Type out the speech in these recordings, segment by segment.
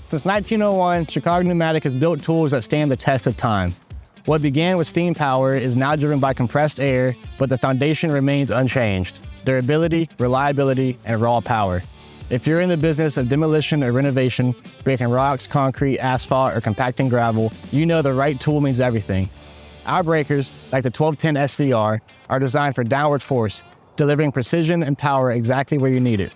Since 1901, Chicago Pneumatic has built tools that stand the test of time. What began with steam power is now driven by compressed air, but the foundation remains unchanged: durability, reliability, and raw power. If you're in the business of demolition or renovation, breaking rocks, concrete, asphalt, or compacting gravel, you know the right tool means everything. Our breakers, like the 1210 SVR, are designed for downward force, delivering precision and power exactly where you need it.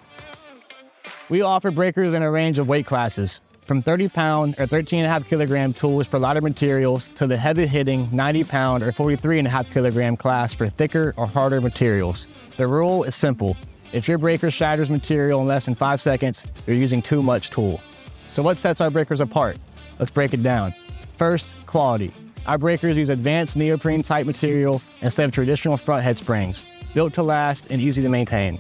We offer breakers in a range of weight classes, from 30-pound or 13.5 kilogram tools for lighter materials to the heavy-hitting 90-pound or 43.5 kilogram class for thicker or harder materials. The rule is simple: if your breaker shatters material in less than 5 seconds, you're using too much tool. So what sets our breakers apart? Let's break it down. First, quality. Our breakers use advanced neoprene-type material instead of traditional front head springs, built to last and easy to maintain.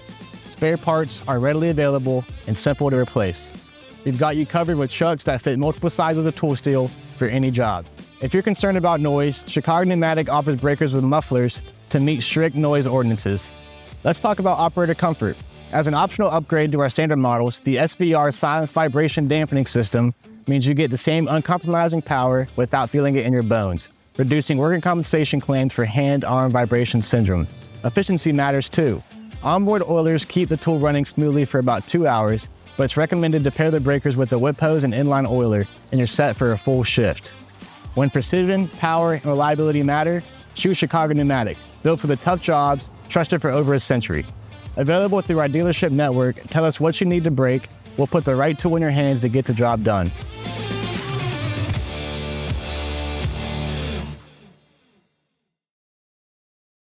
Spare parts are readily available and simple to replace. We've got you covered with chucks that fit multiple sizes of tool steel for any job. If you're concerned about noise, Chicago Pneumatic offers breakers with mufflers to meet strict noise ordinances. Let's talk about operator comfort. As an optional upgrade to our standard models, the SVR silence vibration dampening system means you get the same uncompromising power without feeling it in your bones, reducing worker compensation claims for hand-arm vibration syndrome. Efficiency matters too. Onboard oilers keep the tool running smoothly for about 2 hours, but it's recommended to pair the breakers with a whip hose and inline oiler, and you're set for a full shift. When precision, power, and reliability matter, choose Chicago Pneumatic, built for the tough jobs, trusted for over a century. Available through our dealership network, tell us what you need to break. We'll put the right tool in your hands to get the job done.